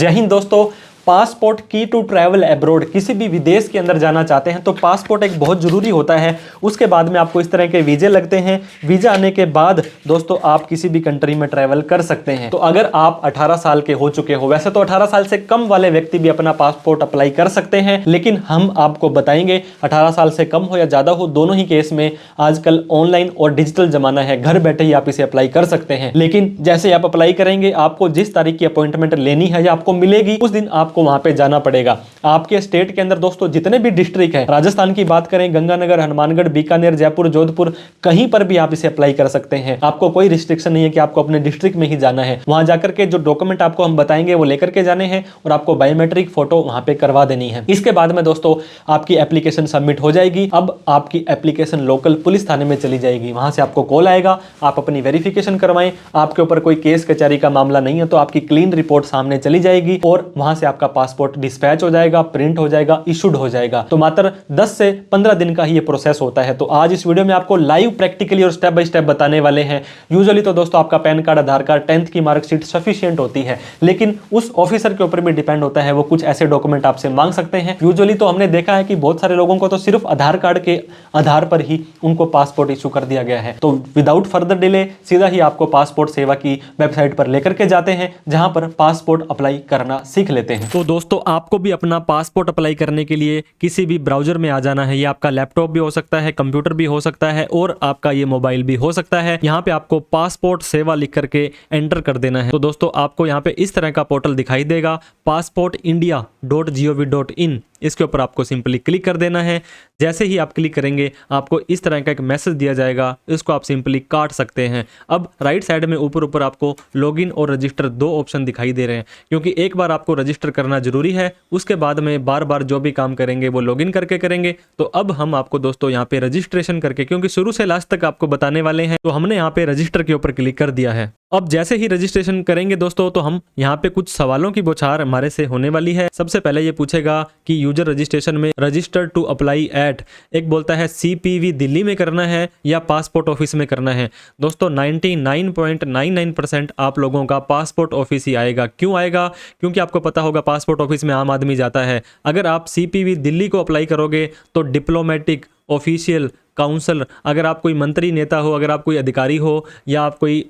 जय हिंद दोस्तों। पासपोर्ट की टू ट्रैवल अब्रॉड, किसी भी विदेश के अंदर जाना चाहते हैं तो पासपोर्ट एक बहुत ज़रूरी होता है। उसके बाद में आपको इस तरह के वीज़े लगते हैं। वीज़ा आने के बाद दोस्तों आप किसी भी कंट्री में ट्रैवल कर सकते हैं। तो अगर आप 18 साल के हो चुके हो, वैसे तो 18 साल से कम वाले व्यक्ति भी अपना पासपोर्ट अप्लाई कर सकते हैं, लेकिन हम आपको बताएंगे 18 साल से कम हो या ज़्यादा हो, दोनों ही केस में आजकल ऑनलाइन और डिजिटल जमाना है, घर बैठे ही आप इसे अप्लाई कर सकते हैं। लेकिन जैसे आप अप्लाई करेंगे, आपको जिस तारीख की अपॉइंटमेंट लेनी है या आपको मिलेगी, उस दिन आपको वहां पे जाना पड़ेगा। आपके स्टेट के अंदर दोस्तों जितने भी डिस्ट्रिक्ट है, राजस्थान की बात करें, गंगानगर, हनुमानगढ़, बीकानेर, जयपुर, जोधपुर, कहीं पर भी आप इसे अप्लाई कर सकते हैं। आपको कोई रिस्ट्रिक्शन नहीं है कि आपको अपने डिस्ट्रिक्ट में ही जाना है। वहां जाकर के जो डॉक्यूमेंट आपको हम बताएंगे वो लेकर के जाने हैं और आपको बायोमेट्रिक फोटो वहां पे करवा देनी है। इसके बाद में दोस्तों आपकी एप्लीकेशन सबमिट हो जाएगी। अब आपकी एप्लीकेशन लोकल पुलिस थाने में चली जाएगी। वहां से आपको कॉल आएगा, आप अपनी वेरिफिकेशन करवाएं। आपके ऊपर कोई केस कचहरी का मामला नहीं है तो आपकी क्लीन रिपोर्ट सामने चली जाएगी और वहां से आपका पासपोर्ट डिस्पैच हो जाएगा, प्रिंट हो जाएगा, इशूड हो जाएगा। तो मात्र 10 से 15 दिन का ही ये प्रोसेस होता है। तो आज इस वीडियो में आपको लाइव प्रैक्टिकली और स्टेप बाय स्टेप बताने वाले हैं। यूजुअली तो दोस्तों आपका पैन कार्ड, आधार कार्ड, 10th की मार्कशीट सफिशिएंट होती है, लेकिन उस ऑफिसर के ऊपर भी डिपेंड होता है, वो कुछ ऐसे डॉक्यूमेंट आपसे मांग सकते हैं। यूजुअली तो हमने देखा है कि बहुत सारे लोगों को तो सिर्फ आधार कार्ड के आधार पर ही उनको पासपोर्ट इशू कर दिया गया है। तो विदाउट फर्दर डिले सीधा ही आपको पासपोर्ट सेवा की वेबसाइट पर लेकर के जाते हैं, जहां पर पासपोर्ट अप्लाई करना सीख लेते हैं। तो दोस्तों आपको भी अपना पासपोर्ट अप्लाई करने के लिए किसी भी ब्राउजर में आ जाना है। ये आपका लैपटॉप भी हो सकता है, कंप्यूटर भी हो सकता है और आपका ये मोबाइल भी हो सकता है। यहाँ पे आपको पासपोर्ट सेवा लिख करके एंटर कर देना है। तो दोस्तों आपको यहाँ पे इस तरह का पोर्टल दिखाई देगा, passportindia.gov.in। इसके ऊपर आपको सिंपली क्लिक कर देना है। जैसे ही आप क्लिक करेंगे आपको इस तरह का एक मैसेज दिया जाएगा, इसको आप सिंपली काट सकते हैं। अब राइट साइड में ऊपर ऊपर आपको लॉगिन और रजिस्टर दो ऑप्शन दिखाई दे रहे हैं, क्योंकि एक बार आपको रजिस्टर करना जरूरी है, उसके बाद में बार बार जो भी काम करेंगे वो लॉगिन करके करेंगे। तो अब हम आपको दोस्तों यहाँ पे रजिस्ट्रेशन करके, क्योंकि शुरू से लास्ट तक आपको बताने वाले हैं, तो हमने यहाँ पे रजिस्टर के ऊपर क्लिक कर दिया है। अब जैसे ही रजिस्ट्रेशन करेंगे दोस्तों, तो हम यहाँ पे कुछ सवालों की बौछार हमारे से होने वाली है। सबसे पहले ये पूछेगा कि यूजर रजिस्ट्रेशन में रजिस्टर टू अप्लाई एट, एक बोलता है CPV दिल्ली में करना है या पासपोर्ट ऑफिस में करना है। दोस्तों 99.99% आप लोगों का पासपोर्ट ऑफिस ही आएगा। क्यों आएगा? क्योंकि आपको पता होगा पासपोर्ट ऑफिस में आम आदमी जाता है। अगर आप CPV दिल्ली को अप्लाई करोगे तो डिप्लोमेटिक, ऑफिशियल, काउंसलर, अगर आप कोई मंत्री नेता हो, अगर आप कोई अधिकारी हो या आप कोई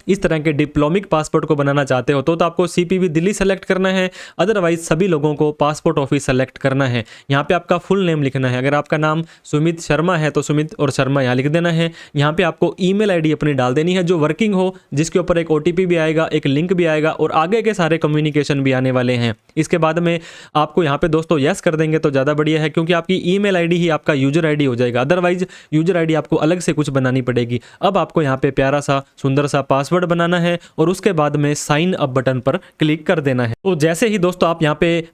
इस तरह के डिप्लोमिक पासपोर्ट को बनाना चाहते हो तो आपको CPV दिल्ली सेलेक्ट करना है। अदरवाइज सभी लोगों को पासपोर्ट ऑफिस सेलेक्ट करना है। यहाँ पे आपका फुल नेम लिखना है। अगर आपका नाम सुमित शर्मा है तो सुमित और शर्मा यहाँ लिख देना है। यहाँ पे आपको ईमेल आईडी अपनी डाल देनी है जो वर्किंग हो, जिसके ऊपर एक OTP भी आएगा, एक लिंक भी आएगा और आगे के सारे कम्युनिकेशन भी आने वाले हैं। इसके बाद में आपको यहाँ पे दोस्तों यस कर देंगे तो ज़्यादा बढ़िया है, क्योंकि आपकी ईमेल आईडी ही आपका यूजर आईडी हो जाएगा। अदरवाइज यूजर आईडी आपको अलग से कुछ बनानी पड़ेगी। अब आपको यहाँ पे प्यारा सा सुंदर सा पासवर्ड बनाना है और उसके बाद में साइन अप बटन पर क्लिक कर देना है। तो जैसे ही दोस्तों आप यहाँ पे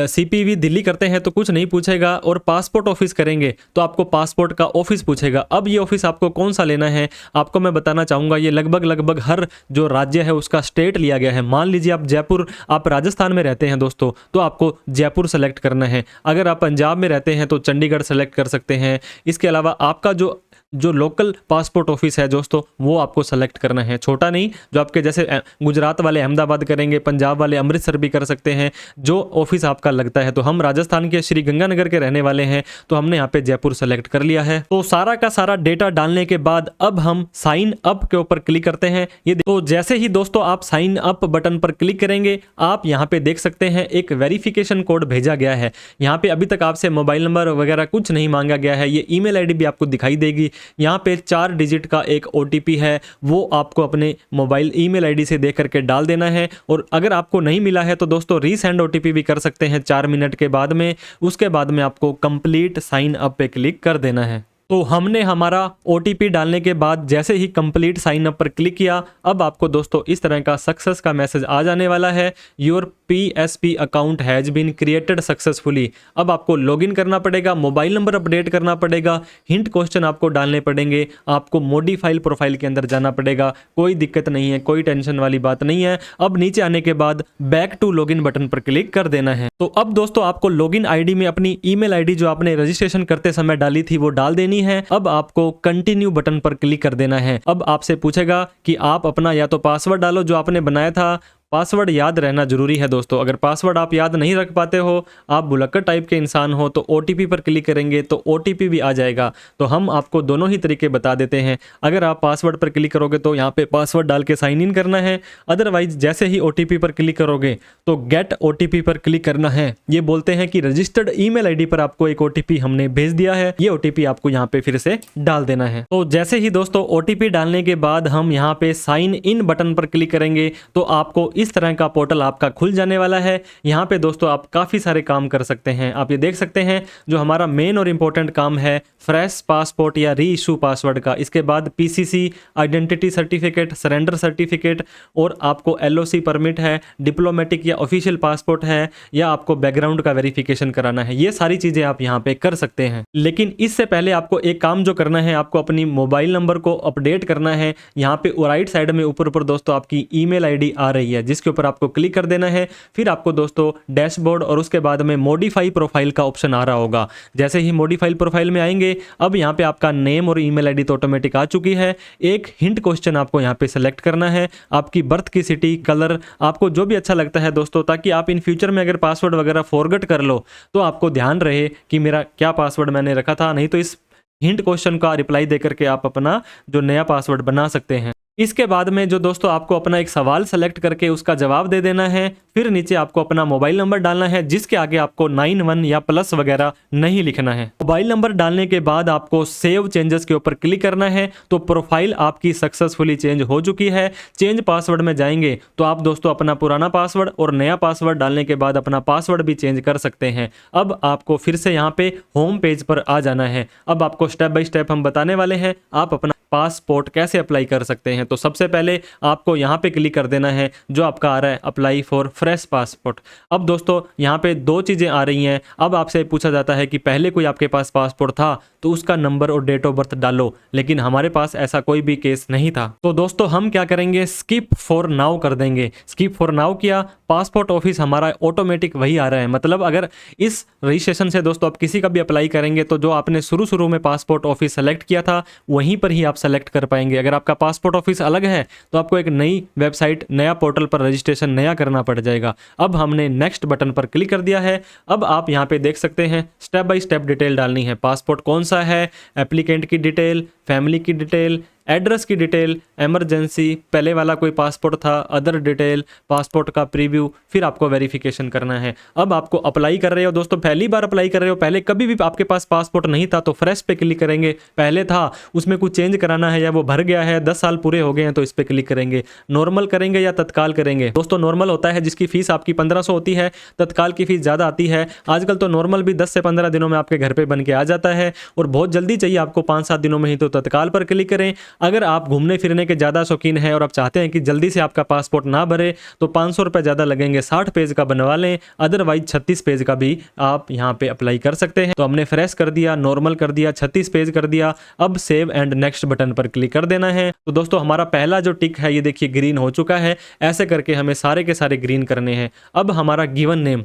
CPV दिल्ली करते हैं तो कुछ नहीं पूछेगा, और पासपोर्ट ऑफिस करेंगे तो आपको पासपोर्ट का ऑफिस पूछेगा। अब ये ऑफिस आपको कौन सा लेना है आपको मैं बताना चाहूंगा। ये लगभग हर जो राज्य है उसका स्टेट लिया गया है। मान लीजिए आप राजस्थान में रहते हैं दोस्तों, तो आपको जयपुर सेलेक्ट करना है। अगर आप पंजाब में रहते हैं तो चंडीगढ़ सेलेक्ट कर सकते हैं। इसके अलावा आपका जो लोकल पासपोर्ट ऑफिस है दोस्तों वो आपको सेलेक्ट करना है। छोटा नहीं, जो आपके जैसे गुजरात वाले अहमदाबाद करेंगे, पंजाब वाले अमृतसर भी कर सकते हैं, जो ऑफिस आपका लगता है। तो हम राजस्थान के श्री गंगानगर के रहने वाले हैं तो हमने यहाँ पे जयपुर सेलेक्ट कर लिया है। तो सारा का सारा डेटा डालने के बाद अब हम साइन अप के ऊपर क्लिक करते हैं। ये तो जैसे ही दोस्तों आप साइन अप बटन पर क्लिक करेंगे, आप यहाँ पे देख सकते हैं एक वेरिफिकेशन कोड भेजा गया है। यहाँ पे अभी तक आपसे मोबाइल नंबर वगैरह कुछ नहीं मांगा गया है। ये ईमेल आईडी भी आपको दिखाई देगी। यहाँ पे 4 डिजिट का एक OTP है, वो आपको अपने मोबाइल ईमेल आईडी से देख करके डाल देना है। और अगर आपको नहीं मिला है तो दोस्तों रीसेंड OTP भी कर सकते हैं 4 मिनट के बाद में। उसके बाद में आपको कंप्लीट साइन अप पे क्लिक कर देना है। तो हमने हमारा OTP डालने के बाद जैसे ही कंप्लीट साइन अप पर क्लिक किया, अब आपको दोस्तों इस तरह का सक्सेस का मैसेज आ जाने वाला है। Your PSP account has been created successfully. अब आपको लॉगिन करना पड़ेगा, मोबाइल नंबर अपडेट करना पड़ेगा, हिंट क्वेश्चन आपको डालने पड़ेंगे, आपको मॉडिफाइल प्रोफाइल के अंदर जाना पड़ेगा। कोई दिक्कत नहीं है, कोई टेंशन वाली बात नहीं है। अब नीचे आने के बाद बैक टू लॉगिन बटन पर क्लिक कर देना है। तो अब दोस्तों आपको लॉगिन आईडी में अपनी ईमेल आईडी जो आपने रजिस्ट्रेशन करते समय डाली थी वो डाल देनी है। अब आपको कंटिन्यू बटन पर क्लिक कर देना है। अब आपसे पूछेगा कि आप अपना या तो पासवर्ड डालो जो आपने बनाया था पासवर्ड याद रहना जरूरी है दोस्तों। अगर पासवर्ड आप याद नहीं रख पाते हो, आप भुलक्कड़ टाइप के इंसान हो, तो OTP पर क्लिक करेंगे तो OTP भी आ जाएगा। तो हम आपको दोनों ही तरीके बता देते हैं। अगर आप पासवर्ड पर क्लिक करोगे तो यहाँ पे पासवर्ड डाल के साइन इन करना है। अदरवाइज जैसे ही OTP पर क्लिक करोगे तो गेट OTP पर क्लिक करना है। ये बोलते हैं कि रजिस्टर्ड ईमेल आईडी पर आपको एक OTP हमने भेज दिया है, ये OTP आपको यहाँ पे फिर से डाल देना है। तो जैसे ही दोस्तों OTP डालने के बाद हम यहाँ पे साइन इन बटन पर क्लिक करेंगे तो आपको इस तरह का पोर्टल आपका खुल जाने वाला है। यहाँ पे दोस्तों आप काफी सारे काम कर सकते हैं। आप ये देख सकते हैं जो हमारा मेन और इंपॉर्टेंट काम है फ्रेश पासपोर्ट या री इशू पासवर्ड का। इसके बाद PCC identity certificate, surrender certificate, और आपको LOC परमिट है, डिप्लोमेटिक या ऑफिशियल पासपोर्ट है, या आपको बैकग्राउंड का वेरिफिकेशन कराना है। ये सारी चीजें आप यहाँ पे कर सकते हैं। लेकिन इससे पहले आपको एक काम जो करना है, आपको अपनी मोबाइल नंबर को अपडेट करना है। यहाँ पे राइट साइड में ऊपर ऊपर दोस्तों आपकी ईमेल आईडी आ रही है, जिसके ऊपर आपको क्लिक कर देना है। फिर आपको दोस्तों डैशबोर्ड और उसके बाद में मॉडिफाई प्रोफाइल का ऑप्शन आ रहा होगा। जैसे ही मॉडिफाई प्रोफाइल में आएंगे, अब यहाँ पे आपका नेम और ईमेल आईडी तो ऑटोमेटिक आ चुकी है। एक हिंट क्वेश्चन आपको यहाँ पे सेलेक्ट करना है, आपकी बर्थ की सिटी, कलर, आपको जो भी अच्छा लगता है दोस्तों, ताकि आप इन फ्यूचर में अगर पासवर्ड वगैरह फॉरगेट कर लो तो आपको ध्यान रहे कि मेरा क्या पासवर्ड मैंने रखा था। नहीं तो इस हिंट क्वेश्चन का रिप्लाई देकर के आप अपना जो नया पासवर्ड बना सकते हैं। इसके बाद में जो दोस्तों आपको अपना एक सवाल सेलेक्ट करके उसका जवाब दे देना है। फिर नीचे आपको अपना मोबाइल नंबर डालना है, जिसके आगे आपको 91 या प्लस वगैरह नहीं लिखना है। मोबाइल नंबर डालने के बाद आपको सेव चेंजेस के ऊपर क्लिक करना है। तो प्रोफाइल आपकी सक्सेसफुली चेंज हो चुकी है। चेंज पासवर्ड में जाएंगे तो आप दोस्तों अपना पुराना पासवर्ड और नया पासवर्ड डालने के बाद अपना पासवर्ड भी चेंज कर सकते हैं। अब आपको फिर से यहाँ पे होम पेज पर आ जाना है। अब आपको स्टेप बाय स्टेप हम बताने वाले हैं आप अपना पासपोर्ट कैसे अप्लाई कर सकते हैं। तो सबसे पहले आपको यहाँ पे क्लिक कर देना है जो आपका आ रहा है अप्लाई फॉर फ्रेश पासपोर्ट। अब दोस्तों यहाँ पे दो चीज़ें आ रही हैं। अब आपसे पूछा जाता है कि पहले कोई आपके पास पासपोर्ट था तो उसका नंबर और डेट ऑफ बर्थ डालो, लेकिन हमारे पास ऐसा कोई भी केस नहीं था। तो दोस्तों हम क्या करेंगे, स्किप फॉर नाउ कर देंगे। स्किप फॉर नाउ किया, पासपोर्ट ऑफिस हमारा ऑटोमेटिक वही आ रहा है। मतलब अगर इस रजिस्ट्रेशन से दोस्तों आप किसी का भी अप्लाई करेंगे तो जो आपने शुरू में पासपोर्ट ऑफिस सेलेक्ट किया था वहीं पर ही आप सेलेक्ट कर पाएंगे। अगर आपका पासपोर्ट ऑफिस अलग है तो आपको एक नई वेबसाइट, नया पोर्टल पर रजिस्ट्रेशन नया करना पड़ जाएगा। अब हमने नेक्स्ट बटन पर क्लिक कर दिया है। अब आप यहाँ पे देख सकते हैं स्टेप बाय स्टेप डिटेल डालनी है। पासपोर्ट कौन सा है, एप्लीकेंट की डिटेल, फैमिली की डिटेल, एड्रेस की डिटेल, इमरजेंसी, पहले वाला कोई पासपोर्ट था, अदर डिटेल, पासपोर्ट का प्रीव्यू, फिर आपको वेरिफिकेशन करना है। अब आपको अप्लाई कर रहे हो दोस्तों, पहली बार अप्लाई कर रहे हो, पहले कभी भी आपके पास पासपोर्ट नहीं था तो फ्रेश पे क्लिक करेंगे। पहले था उसमें कुछ चेंज कराना है या वो भर गया है, 10 साल पूरे हो गए हैं तो इस पर क्लिक करेंगे। नॉर्मल करेंगे या तत्काल करेंगे। दोस्तों नॉर्मल होता है जिसकी फीस आपकी 1500 होती है, तत्काल की फीस ज़्यादा आती है। आजकल तो नॉर्मल भी 10 से 15 दिनों में आपके घर पे बन के आ जाता है, और बहुत जल्दी चाहिए आपको 5-7 दिनों में ही तो तत्काल पर क्लिक करें। अगर आप घूमने फिरने के ज़्यादा शौकीन हैं और आप चाहते हैं कि जल्दी से आपका पासपोर्ट ना भरे तो 500 रुपये ज़्यादा लगेंगे, 60 पेज का बनवा लें। अदरवाइज 36 पेज का भी आप यहाँ पे अप्लाई कर सकते हैं। तो हमने फ्रेश कर दिया, नॉर्मल कर दिया, 36 पेज कर दिया। अब सेव एंड नेक्स्ट बटन पर क्लिक कर देना है। तो दोस्तों हमारा पहला जो टिक है ये देखिए ग्रीन हो चुका है। ऐसे करके हमें सारे के सारे ग्रीन करने हैं। अब हमारा गिवन नेम,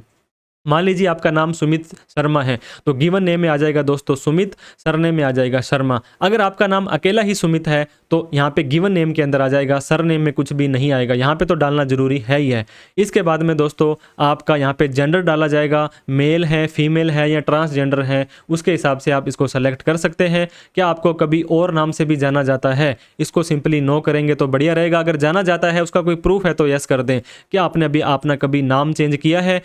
मान लीजिए आपका नाम सुमित शर्मा है तो गिवन नेम में आ जाएगा दोस्तों सुमित, सरनेम में आ जाएगा शर्मा। अगर आपका नाम अकेला ही सुमित है तो यहाँ पे गिवन नेम के अंदर आ जाएगा, सरनेम में कुछ भी नहीं आएगा। यहाँ पे तो डालना जरूरी है ही है। इसके बाद में दोस्तों आपका यहाँ पे जेंडर डाला जाएगा, मेल है, फीमेल है या ट्रांसजेंडर है, उसके हिसाब से आप इसको सेलेक्ट कर सकते हैं। क्या आपको कभी और नाम से भी जाना जाता है, इसको सिंपली नो करेंगे तो बढ़िया रहेगा। अगर जाना जाता है उसका कोई प्रूफ है तो यस कर दें। क्या आपने अभी अपना कभी नाम चेंज किया है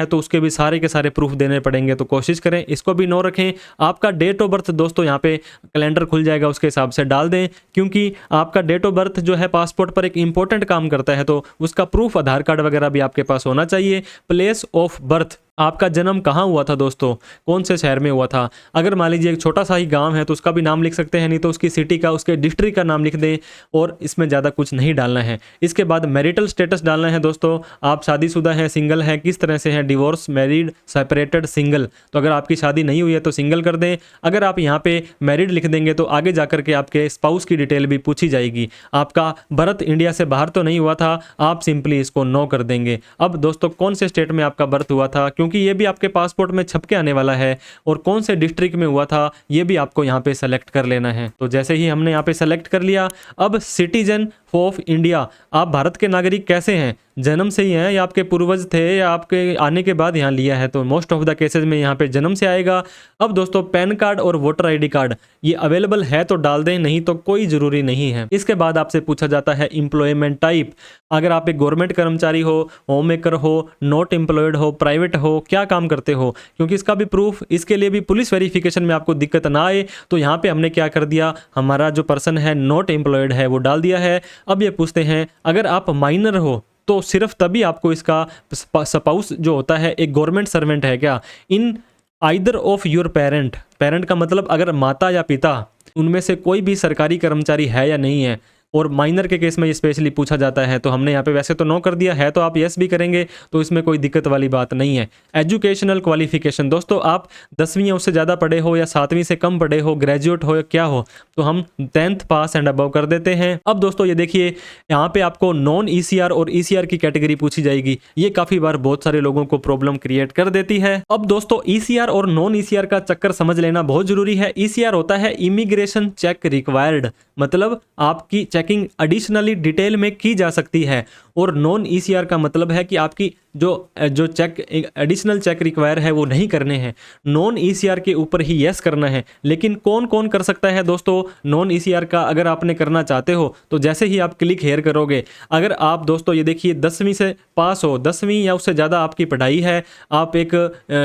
तो उसके भी सारे के सारे प्रूफ देने पड़ेंगे, तो कोशिश करें इसको भी नो रखें। आपका डेट ऑफ बर्थ दोस्तों यहाँ पे कैलेंडर खुल जाएगा, उसके हिसाब से डाल दें, क्योंकि आपका डेट ऑफ बर्थ जो है पासपोर्ट पर एक इंपॉर्टेंट काम करता है, तो उसका प्रूफ आधार कार्ड वगैरह भी आपके पास होना चाहिए। प्लेस ऑफ बर्थ, आपका जन्म कहाँ हुआ था दोस्तों, कौन से शहर में हुआ था। अगर मान लीजिए एक छोटा सा ही गांव है तो उसका भी नाम लिख सकते हैं, नहीं तो उसकी सिटी का, उसके डिस्ट्रिक्ट का नाम लिख दें, और इसमें ज़्यादा कुछ नहीं डालना है। इसके बाद मैरिटल स्टेटस डालना है दोस्तों, आप शादीशुदा हैं, सिंगल हैं, किस तरह से हैं, डिवोर्स, मैरिड, सेपरेटेड, सिंगल। तो अगर आपकी शादी नहीं हुई है तो सिंगल कर दें। अगर आप यहाँ पे मैरिड लिख देंगे तो आगे जाकर के आपके स्पाउस की डिटेल भी पूछी जाएगी। आपका बर्थ इंडिया से बाहर तो नहीं हुआ था, आप सिंपली इसको नो कर देंगे। अब दोस्तों कौन से स्टेट में आपका बर्थ हुआ था, क्योंकि ये भी आपके पासपोर्ट में छप के आने वाला है, और कौन से डिस्ट्रिक्ट में हुआ था ये भी आपको यहाँ पे सेलेक्ट कर लेना है। तो जैसे ही हमने यहाँ पे सेलेक्ट कर लिया, अब सिटीजन ऑफ इंडिया, आप भारत के नागरिक कैसे हैं, जन्म से ही हैं या आपके पूर्वज थे या आपके आने के बाद यहाँ लिया है, तो मोस्ट ऑफ द केसेस में यहाँ पे जन्म से आएगा। अब दोस्तों पैन कार्ड और वोटर आईडी कार्ड ये अवेलेबल है तो डाल दें, नहीं तो कोई ज़रूरी नहीं है। इसके बाद आपसे पूछा जाता है एम्प्लॉयमेंट टाइप, अगर आप एक गवर्नमेंट कर्मचारी हो, होम मेकर हो, नॉट एम्प्लॉयड हो, प्राइवेट हो, क्या काम करते हो, क्योंकि इसका भी प्रूफ, इसके लिए भी पुलिस वेरिफिकेशन में आपको दिक्कत ना आए, तो यहाँ पे हमने क्या कर दिया, हमारा जो पर्सन है नॉट एम्प्लॉयड है वो डाल दिया है। अब ये पूछते हैं अगर आप माइनर हो तो सिर्फ तभी आपको इसका स्पाउस जो होता है एक गवर्नमेंट सर्वेंट है क्या, in either of your parent, parent का मतलब अगर माता या पिता उनमें से कोई भी सरकारी कर्मचारी है या नहीं है, और माइनर के केस में ये स्पेशली पूछा जाता है, तो हमने यहाँ पे वैसे तो नो कर दिया है, तो आप यस भी करेंगे तो इसमें कोई दिक्कत वाली बात नहीं है। एजुकेशनल क्वालिफिकेशन, दोस्तों आप 10वीं या उससे ज़्यादा पढ़े हो या 7वीं से कम पढ़े हो, ग्रेजुएट हो या क्या हो, तो हम 10th पास एंड अबव कर देते हैं। अब दोस्तों ये देखिए यहाँ पे आपको नॉन ECR और ECR की कैटेगरी पूछी जाएगी, ये काफ़ी बार बहुत सारे लोगों को प्रॉब्लम क्रिएट कर देती है। अब दोस्तों ECR और नॉन ECR का चक्कर समझ लेना बहुत जरूरी है। ECR होता है इमिग्रेशन चेक रिक्वायर्ड, मतलब आपकी चेकिंग एडिशनली डिटेल में की जा सकती है, और नॉन ECR का मतलब है कि आपकी जो चेक एडिशनल चेक रिक्वायर है वो नहीं करने हैं, नॉन ECR के ऊपर ही यस करना है। लेकिन कौन कौन कर सकता है दोस्तों नॉन ECR का, अगर आपने करना चाहते हो तो जैसे ही आप क्लिक हेयर करोगे, अगर आप दोस्तों ये देखिए 10वीं से पास हो, 10वीं या उससे ज़्यादा आपकी पढ़ाई है, आप एक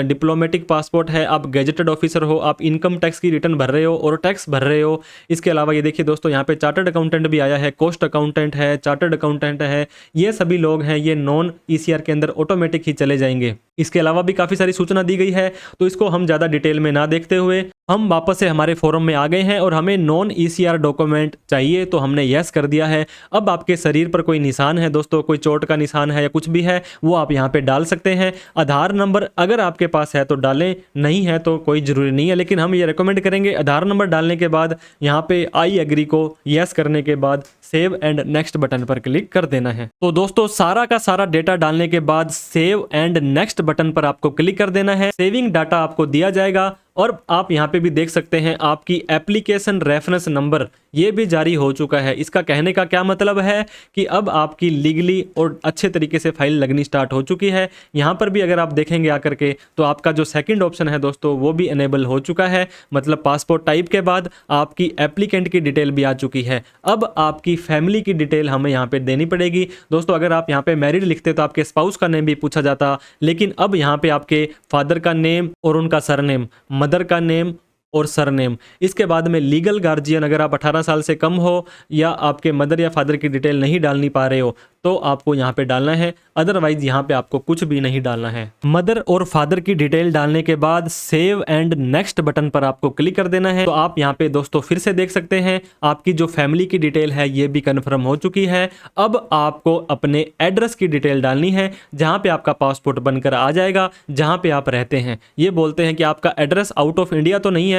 डिप्लोमेटिक पासपोर्ट है, आप गेजेटेड ऑफिसर हो, आप इनकम टैक्स की रिटर्न भर रहे हो और टैक्स भर रहे हो, इसके अलावा ये देखिए दोस्तों यहाँ पे चार्टर्ड अकाउंटेंट भी आया है, कॉस्ट अकाउंटेंट है, चार्टर्ड अकाउंटेंट है, ये सभी लोग हैं, ये नॉन ECR के अंदर ऑटोमेटिक ही चले जाएंगे। इसके अलावा भी काफ़ी सारी सूचना दी गई है, तो इसको हम ज़्यादा डिटेल में ना देखते हुए हम वापस से हमारे फोरम में आ गए हैं और हमें नॉन ECR डॉक्यूमेंट चाहिए, तो हमने यस कर दिया है। अब आपके शरीर पर कोई निशान है दोस्तों, कोई चोट का निशान है या कुछ भी है, वो आप यहाँ पे डाल सकते हैं। आधार नंबर अगर आपके पास है तो डालें, नहीं है तो कोई ज़रूरी नहीं है, लेकिन हम ये रिकमेंड करेंगे आधार नंबर डालने के बाद यहाँ पे आई एग्री को यस करने के बाद सेव एंड नेक्स्ट बटन पर क्लिक कर देना है। तो दोस्तों सारा का सारा डेटा डालने के बाद सेव एंड नेक्स्ट बटन पर आपको क्लिक कर देना है। सेविंग डाटा आपको दिया जाएगा और आप यहाँ पे भी देख सकते हैं आपकी एप्लीकेशन रेफरेंस नंबर ये भी जारी हो चुका है। इसका कहने का क्या मतलब है कि अब आपकी लीगली और अच्छे तरीके से फाइल लगनी स्टार्ट हो चुकी है। यहाँ पर भी अगर आप देखेंगे आकर के तो आपका जो सेकंड ऑप्शन है दोस्तों वो भी इनेबल हो चुका है, मतलब पासपोर्ट टाइप के बाद आपकी एप्लीकेंट की डिटेल भी आ चुकी है। अब आपकी फैमिली की डिटेल हमें यहाँ पे देनी पड़ेगी दोस्तों। अगर आप यहाँ पे मैरिड लिखते तो आपके स्पाउस का नेम भी पूछा जाता, लेकिन अब यहाँ पे आपके फादर का नेम और उनका सरनेम, मदर का नेम और सरनेम, इसके बाद में लीगल गार्जियन अगर आप 18 साल से कम हो या आपके मदर या फादर की डिटेल नहीं डालनी पा रहे हो तो आपको यहाँ पे डालना है, अदरवाइज यहाँ पे आपको कुछ भी नहीं डालना है। मदर और फादर की डिटेल डालने के बाद सेव एंड नेक्स्ट बटन पर आपको क्लिक कर देना है। तो आप यहाँ पे दोस्तों फिर से देख सकते हैं आपकी जो फैमिली की डिटेल है ये भी कन्फर्म हो चुकी है। अब आपको अपने एड्रेस की डिटेल डालनी है, जहाँ पे आपका पासपोर्ट बनकर आ जाएगा, जहाँ पे आप रहते हैं। ये बोलते हैं कि आपका एड्रेस आउट ऑफ इंडिया तो नहीं है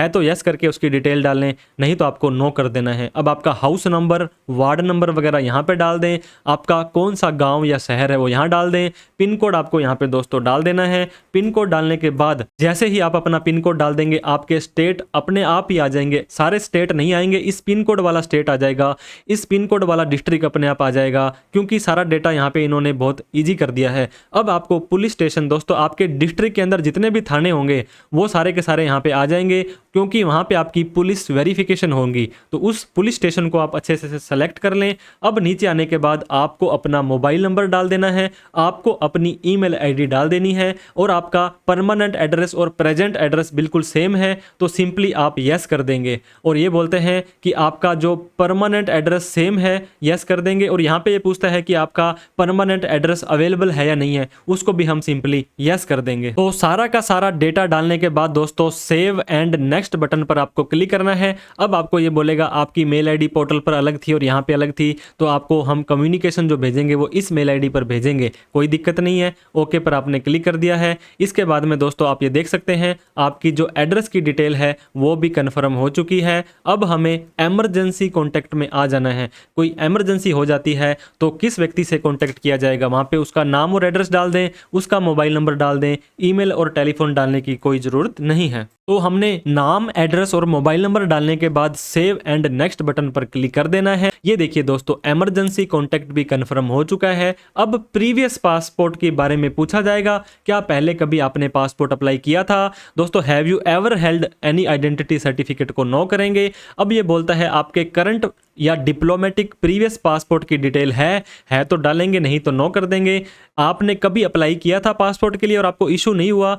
तो यस करके उसकी डिटेल डाल लें, नहीं तो आपको नो कर देना है। अब आपका हाउस नंबर, वार्ड नंबर वगैरह यहाँ पे डाल दें, आपका कौन सा गांव या शहर है वो यहाँ डाल दें, पिन कोड आपको यहाँ पे दोस्तों डाल देना है। पिन कोड डालने के बाद जैसे ही आप अपना पिन कोड डाल देंगे आपके स्टेट अपने आप ही आ जाएंगे। सारे स्टेट नहीं आएंगे, इस पिन कोड वाला स्टेट आ जाएगा, इस पिन कोड वाला डिस्ट्रिक्ट अपने आप आ जाएगा, क्योंकि सारा डेटा यहाँ पे इन्होंने बहुत ईजी कर दिया है। अब आपको पुलिस स्टेशन दोस्तों आपके डिस्ट्रिक्ट के अंदर जितने भी थाने होंगे वो सारे के सारे यहाँ पे आ जाएंगे, क्योंकि वहाँ पे आपकी पुलिस वेरिफिकेशन होंगी। तो उस पुलिस स्टेशन को आप अच्छे से सेलेक्ट कर लें। अब नीचे आने के बाद आपको अपना मोबाइल नंबर डाल देना है, आपको अपनी ईमेल आईडी डाल देनी है, और आपका परमानेंट एड्रेस और प्रेजेंट एड्रेस बिल्कुल सेम है तो सिंपली आप यस कर देंगे। और ये बोलते हैं कि आपका जो परमानेंट एड्रेस सेम है, यस कर देंगे। और यहाँ पे ये पूछता है कि आपका परमानेंट एड्रेस अवेलेबल है या नहीं है, उसको भी हम सिंपली यस कर देंगे। तो सारा का सारा डेटा डालने के बाद दोस्तों सेव एंड नेक्स्ट बटन पर आपको क्लिक करना है। अब आपको ये बोलेगा आपकी मेल आईडी पोर्टल पर अलग थी और यहाँ पे अलग थी, तो आपको हम कम्युनिकेशन जो भेजेंगे वो इस मेल आईडी पर भेजेंगे, कोई दिक्कत नहीं है। ओके पर आपने क्लिक कर दिया है। इसके बाद में दोस्तों आप ये देख सकते हैं आपकी जो एड्रेस की डिटेल है वो भी कन्फर्म हो चुकी है। अब हमें इमरजेंसी कॉन्टैक्ट में आ जाना है। कोई इमरजेंसी हो जाती है तो किस व्यक्ति से कॉन्टैक्ट किया जाएगा, वहाँ पे उसका नाम और एड्रेस डाल दें, उसका मोबाइल नंबर डाल दें, ईमेल और टेलीफोन डालने की कोई ज़रूरत नहीं है। तो हमने नाम नाम, एड्रेस और मोबाइल नंबर डालने के बाद सेव एंड नेक्स्ट बटन पर क्लिक कर देना है। ये देखिए दोस्तों, इमरजेंसी कॉन्टैक्ट भी कंफर्म हो चुका है। अब प्रीवियस पासपोर्ट के बारे में पूछा जाएगा, क्या पहले कभी आपने पासपोर्ट अप्लाई किया था। दोस्तों, have you ever held any identity certificate को नो करेंगे। अब ये बोलता है आपके करंट या डिप्लोमेटिक प्रीवियस पासपोर्ट की डिटेल है तो डालेंगे, नहीं तो नो कर देंगे। आपने कभी अप्लाई किया था पासपोर्ट के लिए और आपको इशू नहीं हुआ,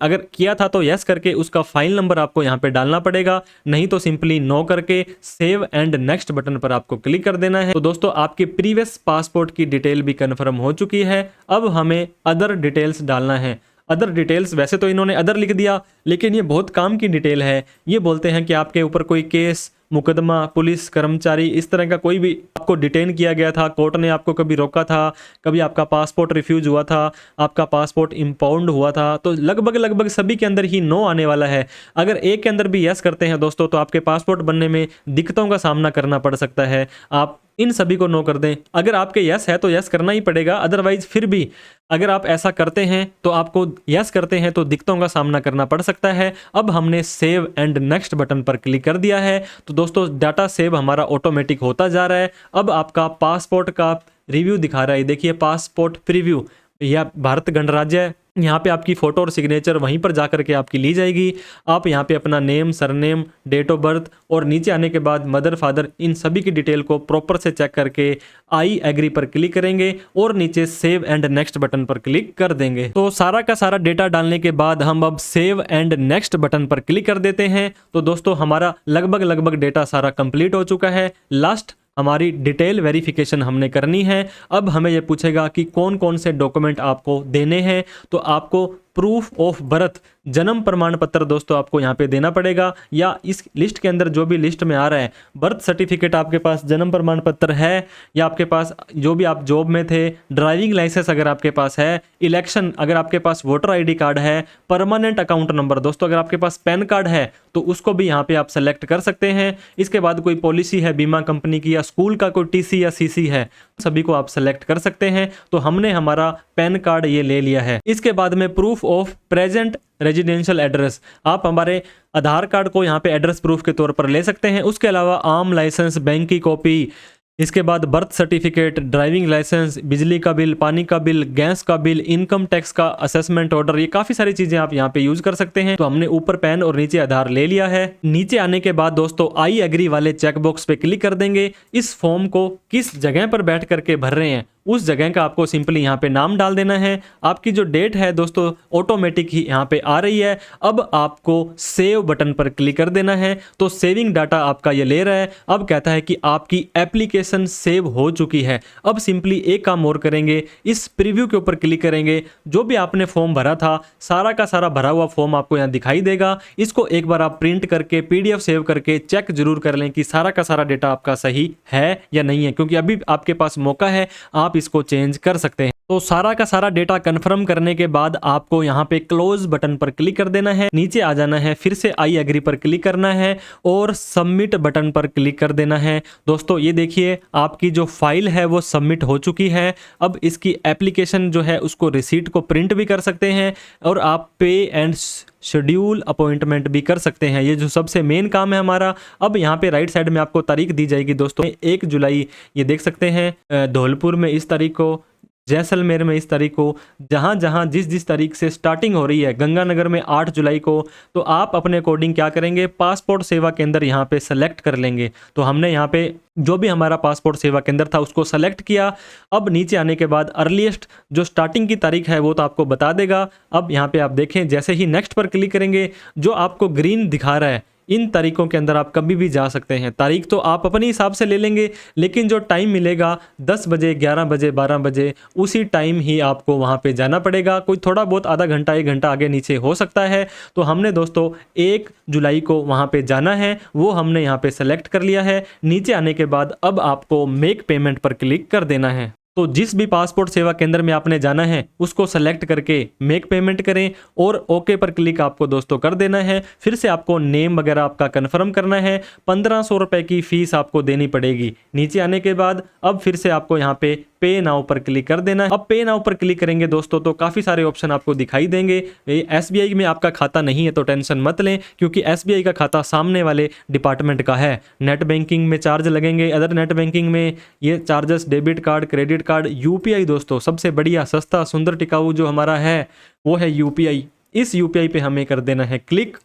अगर किया था तो यस करके उसका फाइल नंबर आपको यहाँ पे डालना पड़ेगा, नहीं तो सिंपली नो करके सेव एंड नेक्स्ट बटन पर आपको क्लिक कर देना है। तो दोस्तों, आपके प्रीवियस पासपोर्ट की डिटेल भी कंफर्म हो चुकी है। अब हमें अदर डिटेल्स डालना है। अदर डिटेल्स, वैसे तो इन्होंने अदर लिख दिया, लेकिन ये बहुत काम की डिटेल है। ये बोलते हैं कि आपके ऊपर कोई केस, मुकदमा, पुलिस कर्मचारी, इस तरह का कोई भी आपको डिटेन किया गया था, कोर्ट ने आपको कभी रोका था, कभी आपका पासपोर्ट रिफ्यूज हुआ था, आपका पासपोर्ट इम्पाउंड हुआ था, तो लगभग सभी के अंदर ही नो आने वाला है। अगर एक के अंदर भी यस करते हैं दोस्तों, तो आपके पासपोर्ट बनने में दिक्कतों का सामना करना पड़ सकता है। आप इन सभी को नो कर दें। अगर आपके यस है तो यस करना ही पड़ेगा, अदरवाइज फिर भी अगर आप ऐसा करते हैं तो आपको यस करते हैं तो दिक्कतों का सामना करना पड़ सकता है। अब हमने सेव एंड नेक्स्ट बटन पर क्लिक कर दिया है, तो दोस्तों डाटा सेव हमारा ऑटोमेटिक होता जा रहा है। अब आपका पासपोर्ट का रिव्यू दिखा रहा है, देखिए पासपोर्ट प्रीव्यू, यह भारत गणराज्य है। यहाँ पे आपकी फ़ोटो और सिग्नेचर वहीं पर जा कर के आपकी ली जाएगी। आप यहाँ पे अपना name, surname, date of birth और नीचे आने के बाद मदर, फादर, इन सभी की डिटेल को प्रॉपर से चेक करके आई एग्री पर क्लिक करेंगे और नीचे सेव एंड नेक्स्ट बटन पर क्लिक कर देंगे। तो सारा का सारा डेटा डालने के बाद हम अब सेव एंड नेक्स्ट बटन पर क्लिक कर देते हैं। तो दोस्तों, हमारा लगभग डेटा सारा कंप्लीट हो चुका है। लास्ट हमारी डिटेल वेरिफिकेशन हमने करनी है। अब हमें यह पूछेगा कि कौन कौन से डॉक्यूमेंट आपको देने हैं। तो आपको प्रूफ ऑफ बर्थ, जन्म प्रमाण पत्र दोस्तों आपको यहाँ पे देना पड़ेगा, या इस लिस्ट के अंदर जो भी लिस्ट में आ रहा है, बर्थ सर्टिफिकेट आपके पास, जन्म प्रमाण पत्र है, या आपके पास जो भी आप जॉब में थे, ड्राइविंग लाइसेंस अगर आपके पास है, इलेक्शन अगर आपके पास वोटर आईडी कार्ड है, परमानेंट अकाउंट नंबर दोस्तों अगर आपके पास पैन कार्ड है तो उसको भी यहाँ पे आप सेलेक्ट कर सकते हैं। इसके बाद कोई पॉलिसी है बीमा कंपनी की, या स्कूल का कोई टीसी या सीसी है, सभी को आप सेलेक्ट कर सकते हैं। तो हमने हमारा पैन कार्ड ये ले लिया है। इसके बाद में proof of present residential address, आप हमारे आधार कार्ड को यहाँ पे एड्रेस प्रूफ के तौर पर ले सकते हैं। उसके अलावा आम लाइसेंस, बैंक की कॉपी, इसके बाद बर्थ सर्टिफिकेट, ड्राइविंग लाइसेंस, बिजली का बिल, पानी का बिल, गैस का बिल, इनकम टैक्स का असेसमेंट ऑर्डर, ये काफ़ी सारी चीज़ें आप यहाँ पे यूज़ कर सकते हैं। तो हमने ऊपर पैन और नीचे आधार ले लिया है। नीचे आने के बाद दोस्तों आई एग्री वाले चेकबॉक्स पे क्लिक कर देंगे। इस फॉर्म को किस जगह पर बैठ करके भर रहे हैं उस जगह का आपको सिंपली यहाँ पे नाम डाल देना है। आपकी जो डेट है दोस्तों ऑटोमेटिक ही यहाँ पे आ रही है। अब आपको सेव बटन पर क्लिक कर देना है। तो सेविंग डाटा आपका ये ले रहा है। अब कहता है कि आपकी एप्लीकेशन सेव हो चुकी है। अब सिंपली एक काम और करेंगे, इस प्रीव्यू के ऊपर क्लिक करेंगे। जो भी आपने फॉर्म भरा था सारा का सारा भरा हुआ फॉर्म आपको यहाँ दिखाई देगा। इसको एक बार आप प्रिंट करके PDF सेव करके चेक जरूर कर लें कि सारा का सारा डेटा आपका सही है या नहीं है, क्योंकि अभी आपके पास मौका है, आप इसको चेंज कर सकते हैं। तो सारा का सारा डेटा कंफर्म करने के बाद आपको यहाँ पे क्लोज बटन पर क्लिक कर देना है। नीचे आ जाना है, फिर से आई एग्री पर क्लिक करना है और सबमिट बटन पर क्लिक कर देना है। दोस्तों ये देखिए आपकी जो फाइल है वो सबमिट हो चुकी है। अब इसकी एप्लीकेशन जो है उसको रिसीट को प्रिंट भी कर सकते हैं और आप पे एंड शेड्यूल अपॉइंटमेंट भी कर सकते हैं। ये जो सबसे मेन काम है हमारा। अब यहाँ पे राइट साइड में आपको तारीख दी जाएगी दोस्तों, 1 जुलाई, ये देख सकते हैं धौलपुर में इस तारीख को, जैसलमेर में इस तारीख को, जहाँ जहाँ जिस तारीख से स्टार्टिंग हो रही है, गंगानगर में 8 जुलाई को। तो आप अपने अकॉर्डिंग क्या करेंगे, पासपोर्ट सेवा केंद्र यहाँ पे सेलेक्ट कर लेंगे। तो हमने यहाँ पे जो भी हमारा पासपोर्ट सेवा केंद्र था उसको सेलेक्ट किया। अब नीचे आने के बाद अर्लीस्ट जो स्टार्टिंग की तारीख है वो तो आपको बता देगा। अब यहाँ पे आप देखें, जैसे ही नेक्स्ट पर क्लिक करेंगे जो आपको ग्रीन दिखा रहा है, इन तारीखों के अंदर आप कभी भी जा सकते हैं। तारीख तो आप अपने हिसाब से ले लेंगे, लेकिन जो टाइम मिलेगा 10 बजे, 11 बजे, 12 बजे, उसी टाइम ही आपको वहाँ पे जाना पड़ेगा। कोई थोड़ा बहुत आधा घंटा 1 घंटा आगे नीचे हो सकता है। तो हमने दोस्तों 1 जुलाई को वहाँ पे जाना है, वो हमने यहाँ पे सेलेक्ट कर लिया है। नीचे आने के बाद अब आपको मेक पेमेंट पर क्लिक कर देना है। तो जिस भी पासपोर्ट सेवा केंद्र में आपने जाना है उसको सेलेक्ट करके मेक पेमेंट करें और ओके पर क्लिक आपको दोस्तों कर देना है। फिर से आपको नेम वगैरह आपका कंफर्म करना है। 1500 रुपए की फीस आपको देनी पड़ेगी। नीचे आने के बाद अब फिर से आपको यहाँ पे पे नाउ पर क्लिक कर देना है। अब पे नाउ पर क्लिक करेंगे दोस्तों तो काफी सारे ऑप्शन आपको दिखाई देंगे। एसबीआई में आपका खाता नहीं है तो टेंशन मत लें, क्योंकि एसबीआई का खाता सामने वाले डिपार्टमेंट का है। नेट बैंकिंग में चार्ज लगेंगे, अदर नेट बैंकिंग में ये charges, debit card, credit card, UPI दोस्तों सबसे बढ़िया, सस्ता, सुंदर, टिकाऊ जो हमारा है वो है यूपीआई। इस यूपीआई पे हमें कर देना है क्लिक।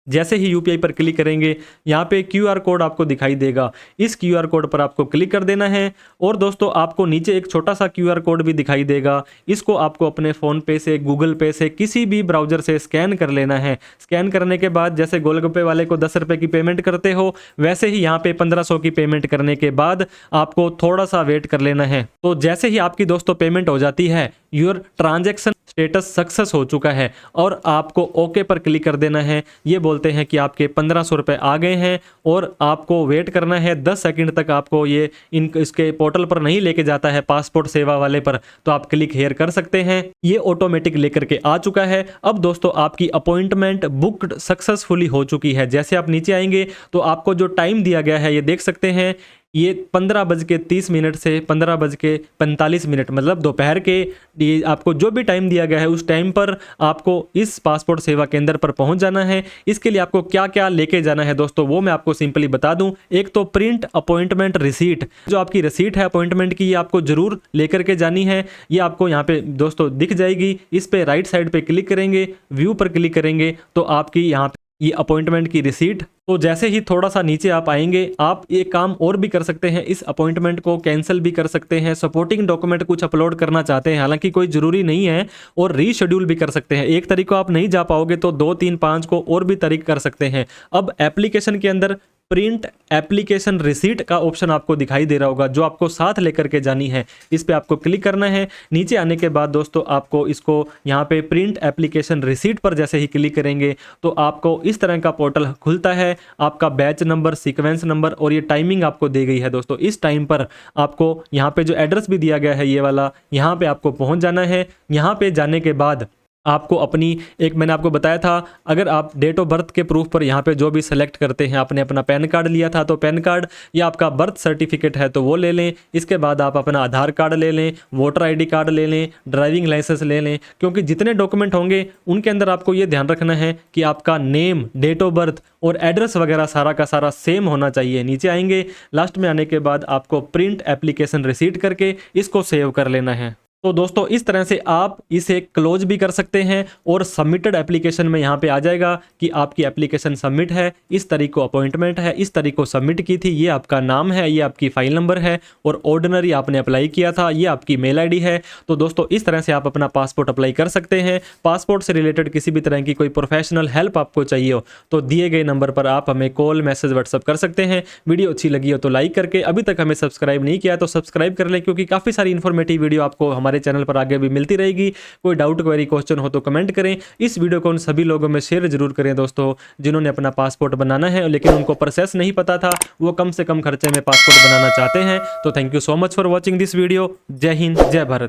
जैसे ही यूपीआई पर क्लिक करेंगे यहाँ पे क्यूआर कोड आपको दिखाई देगा, इस क्यूआर कोड पर आपको क्लिक कर देना है। और दोस्तों आपको नीचे एक छोटा सा क्यूआर कोड भी दिखाई देगा, इसको आपको अपने फ़ोन पे से, गूगल पे से, किसी भी ब्राउज़र से स्कैन कर लेना है। स्कैन करने के बाद जैसे गोलगप्पे वाले को 10 रुपये की पेमेंट करते हो, वैसे ही यहाँ पे 1500 की पेमेंट करने के बाद आपको थोड़ा सा वेट कर लेना है। तो जैसे ही आपकी दोस्तों पेमेंट हो जाती है, योर ट्रांजैक्शन स्टेटस सक्सेस हो चुका है और आपको ओके पर क्लिक कर देना है। ये बोलते हैं कि आपके 1500 रुपये आ गए हैं और आपको वेट करना है 10 सेकंड तक। आपको ये इसके पोर्टल पर नहीं लेके जाता है, पासपोर्ट सेवा वाले पर, तो आप क्लिक हेयर कर सकते हैं। ये ऑटोमेटिक लेकर के आ चुका है। अब दोस्तों आपकी अपॉइंटमेंट बुक्ड सक्सेसफुली हो चुकी है। जैसे आप नीचे आएंगे तो आपको जो टाइम दिया गया है ये देख सकते हैं, ये 15:30 से 15:45 मतलब दोपहर के, ये आपको जो भी टाइम दिया गया है उस टाइम पर आपको इस पासपोर्ट सेवा केंद्र पर पहुंच जाना है। इसके लिए आपको क्या क्या लेके जाना है दोस्तों वो मैं आपको सिंपली बता दूं। एक तो प्रिंट अपॉइंटमेंट रिसीट, जो आपकी रिसीट है अपॉइंटमेंट की, ये आपको जरूर लेकर के जानी है। ये आपको यहाँ पे दोस्तों दिख जाएगी। इस पे राइट साइड पे क्लिक करेंगे, व्यू पर क्लिक करेंगे तो आपकी यहाँ पे ये अपॉइंटमेंट की रिसीट। तो जैसे ही थोड़ा सा नीचे आप आएंगे, आप ये काम और भी कर सकते हैं, इस अपॉइंटमेंट को कैंसिल भी कर सकते हैं। सपोर्टिंग डॉक्यूमेंट कुछ अपलोड करना चाहते हैं, हालांकि कोई जरूरी नहीं है, और रीशेड्यूल भी कर सकते हैं। एक तारीख को आप नहीं जा पाओगे तो 2, 3, 5 को और भी तारीख कर सकते हैं। अब एप्लीकेशन के अंदर प्रिंट एप्लीकेशन रिसीट का ऑप्शन आपको दिखाई दे रहा होगा, जो आपको साथ लेकर के जानी है। इस पे आपको क्लिक करना है। नीचे आने के बाद दोस्तों आपको इसको यहाँ पे प्रिंट एप्लीकेशन रिसीट पर जैसे ही क्लिक करेंगे तो आपको इस तरह का पोर्टल खुलता है। आपका बैच नंबर, सीक्वेंस नंबर और ये टाइमिंग आपको दी गई है दोस्तों। इस टाइम पर आपको यहाँ पे जो एड्रेस भी दिया गया है ये वाला, यहाँ पे आपको पहुँच जाना है। यहाँ पे जाने के बाद आपको अपनी, एक मैंने आपको बताया था, अगर आप डेट ऑफ बर्थ के प्रूफ पर यहाँ पे जो भी सेलेक्ट करते हैं, आपने अपना पैन कार्ड लिया था तो पैन कार्ड, या आपका बर्थ सर्टिफिकेट है तो वो ले लें। इसके बाद आप अपना आधार कार्ड ले लें, वोटर आईडी कार्ड ले लें, ड्राइविंग लाइसेंस ले लें, क्योंकि जितने डॉक्यूमेंट होंगे उनके अंदर आपको ये ध्यान रखना है कि आपका नेम, डेट ऑफ बर्थ और एड्रेस वगैरह सारा का सारा सेम होना चाहिए। नीचे आएंगे, लास्ट में आने के बाद आपको प्रिंट एप्लीकेशन रिसीट करके इसको सेव कर लेना है। तो दोस्तों इस तरह से आप इसे क्लोज भी कर सकते हैं और सबमिटेड एप्लीकेशन में यहाँ पे आ जाएगा कि आपकी एप्लीकेशन सबमिट है, इस तारीख को अपॉइंटमेंट है, इस तारीख को सबमिट की थी, ये आपका नाम है, ये आपकी फाइल नंबर है, और ऑर्डिनरी आपने अप्लाई किया था, ये आपकी मेल आईडी है। तो दोस्तों इस तरह से आप अपना पासपोर्ट अप्लाई कर सकते हैं। पासपोर्ट से रिलेटेड किसी भी तरह की कोई प्रोफेशनल हेल्प आपको चाहिए हो तो दिए गए नंबर पर आप हमें कॉल, मैसेज, व्हाट्सअप कर सकते हैं। वीडियो अच्छी लगी हो तो लाइक करके, अभी तक हमें सब्सक्राइब नहीं किया तो सब्सक्राइब कर लें, क्योंकि काफ़ी सारी इन्फॉर्मेटिव वीडियो आपको हमारे चैनल पर आगे भी मिलती रहेगी। कोई डाउट, क्वेरी, क्वेश्चन हो तो कमेंट करें। इस वीडियो को उन सभी लोगों में शेयर जरूर करें दोस्तों जिन्होंने अपना पासपोर्ट बनाना है लेकिन उनको प्रोसेस नहीं पता था, वो कम से कम खर्चे में पासपोर्ट बनाना चाहते हैं। तो thank you so much for watching this video. जय हिंद, जय भारत।